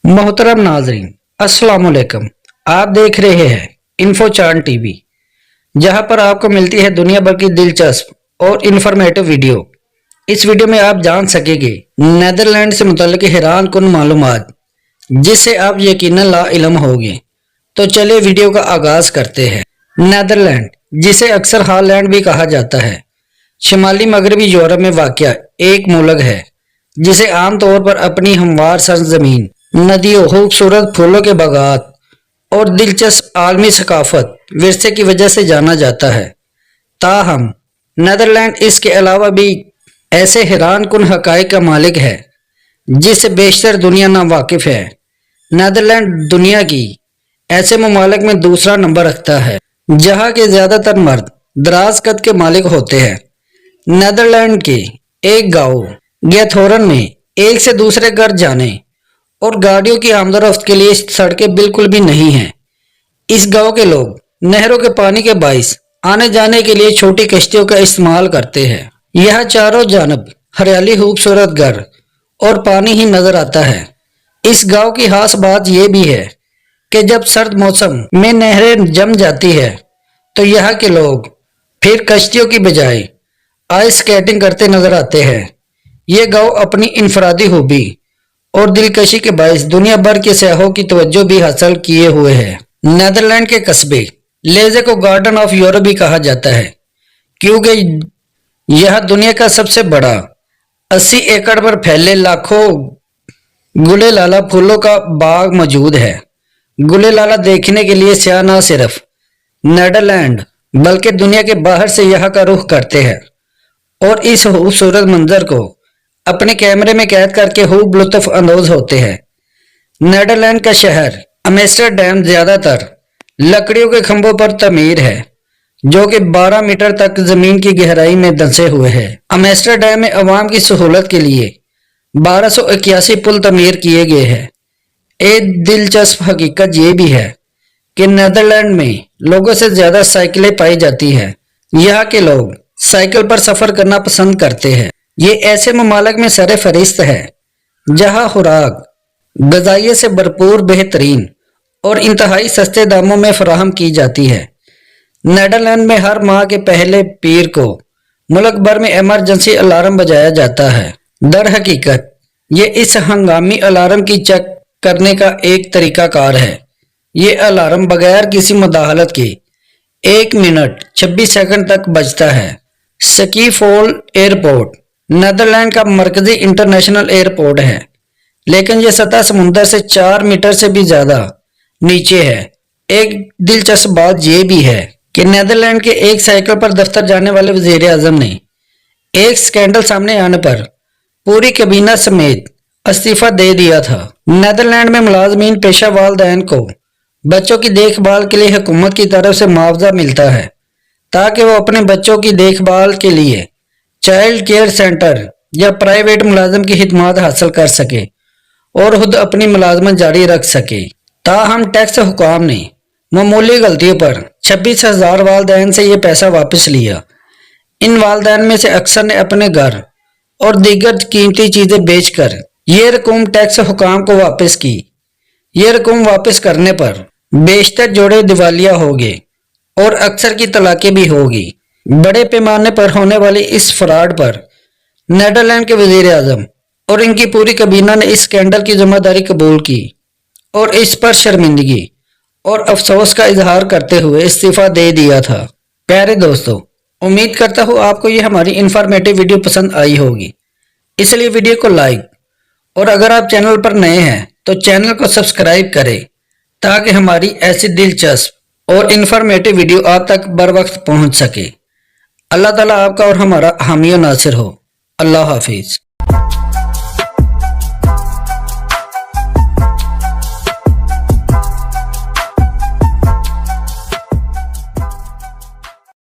मोहतरम नाजरीन, अस्सलाम वालेकुम। आप देख रहे हैं इन्फो चांद टीवी, जहां पर आपको मिलती है दुनिया भर की दिलचस्प और इन्फॉर्मेटिव वीडियो। इस वीडियो में आप जान सकेंगे नेदरलैंड से मुतल्लिक हैरान कुन मालूमात, जिससे आप यकीनन ला इल्म होंगे। तो चलिए वीडियो का आगाज करते हैं। नेदरलैंड, जिसे अक्सर हॉलैंड भी कहा जाता है, शुमाली मगरबी यूरोप में वाक़या एक मुल्क है जिसे आमतौर पर अपनी हमवार सरजमीन, नदियों, खूबसूरत फूलों के बागात और दिलचस्प आलमी सकाफत विरसे की वजह से जाना जाता है। ताहम नेदरलैंड इसके अलावा भी ऐसे हैरान कुन हकाइक का मालिक है जिससे बेशतर दुनिया ना वाकिफ है। नेदरलैंड दुनिया की ऐसे ममालिक में दूसरा नंबर रखता है जहाँ के ज्यादातर मर्द दराज कद के मालिक होते हैं। नेदरलैंड के एक गांव गैथोरन में एक से दूसरे घर जाने और गाड़ियों की आमदोरफ्त के लिए सड़कें बिल्कुल भी नहीं हैं। इस गांव के लोग नहरों के पानी के बाइस आने जाने के लिए छोटी कश्तियों का इस्तेमाल करते हैं। यह चारों जानब हरियाली, खूबसूरत घर और पानी ही नजर आता है। इस गांव की खास बात यह भी है कि जब सर्द मौसम में नहरें जम जाती है तो यहाँ के लोग फिर कश्तियों की बजाय आइस स्केटिंग करते नजर आते हैं। ये गांव अपनी इनफरादी खूबी और दिलकशी के बायस दुनिया भर के सयाहों की तवज्जो भी हासिल किए हुए है। नेदरलैंड के कस्बे लेजे को गार्डन ऑफ यूरोप भी कहा जाता है, क्योंकि यह दुनिया का सबसे बड़ा 80 एकड़ पर फैले लाखों गुले लाला फूलों का बाग मौजूद है। गुले लाला देखने के लिए सयाह न सिर्फ नेदरलैंड बल्कि दुनिया के बाहर से यहाँ का रुख करते हैं और इस खूबसूरत मंजर को अपने कैमरे में कैद करके खूब लुत्फ अंदोज होते हैं। नेदरलैंड का शहर एम्स्टर्डम ज्यादातर लकड़ियों के खंभों पर तमीर है, जो कि 12 मीटर तक जमीन की गहराई में धंसे हुए हैं। एम्स्टर्डम में अवाम की सहूलत के लिए 1281 पुल तमीर किए गए हैं। एक दिलचस्प हकीकत यह भी है कि नेदरलैंड में लोगों से ज्यादा साइकिलें पाई जाती है। यहाँ के लोग साइकिल पर सफर करना पसंद करते हैं। ये ऐसे ममालिक में सरे फरिश्त है जहाँ खुराक गजाइये से भरपूर, बेहतरीन और इंतहाई सस्ते दामों में फराहम की जाती है। नेदरलैंड में हर माह के पहले पीर को मुल्क भर में इमरजेंसी अलार्म बजाया जाता है। दर हकीकत ये इस हंगामी अलार्म की चेक करने का एक तरीकाकार है। ये अलार्म बगैर किसी मुदाखलत के 1 मिनट 26 सेकंड तक बजता है। स्कीफोल एयरपोर्ट नेदरलैंड का मरकजी इंटरनेशनल एयरपोर्ट है, लेकिन यह सतह समुद्र से 4 मीटर से भी ज्यादा नीचे है। एक दिलचस्प बात यह भी है कि नेदरलैंड के एक साइकिल पर दफ्तर जाने वाले वजीर आजम ने एक स्कैंडल सामने आने पर पूरी कबीना समेत इस्तीफा दे दिया था। नेदरलैंड में मुलाजमीन पेशा वालदैन को बच्चों की देखभाल के लिए हुकूमत की तरफ से मुआवजा मिलता है ताकि वो अपने बच्चों की देखभाल के लिए चाइल्ड केयर सेंटर या प्राइवेट मुलाजम की खिदमत हासिल कर सके और खुद अपनी मुलाजमत जारी रख सके। ताहम टैक्स हुकाम ने मामूली गलतियों पर 26,000 वालदैन से ये पैसा वापस लिया। इन वालदैन में से अक्सर ने अपने घर और दीगर कीमती चीजें बेचकर ये रकम टैक्स हुकाम को वापस की। ये रकम वापस करने पर बेशतर जोड़े दिवालिया हो गए और अक्सर की तलाकें भी होगी। बड़े पैमाने पर होने वाली इस फ्रॉड पर नेदरलैंड के वजीर आजम और इनकी पूरी कबीना ने इस स्कैंडल की जिम्मेदारी कबूल की और इस पर शर्मिंदगी और अफसोस का इजहार करते हुए इस्तीफा दे दिया था। प्यारे दोस्तों, उम्मीद करता हूँ आपको ये हमारी इंफॉर्मेटिव वीडियो पसंद आई होगी, इसलिए वीडियो को लाइक और अगर आप चैनल पर नए हैं तो चैनल को सब्सक्राइब करें ताकि हमारी ऐसी दिलचस्प और इंफॉर्मेटिव वीडियो आप तक बर वक्त पहुँच सके। अल्लाह ताला आपका और हमारा हामी और नासिर हो। अल्लाह हाफिज।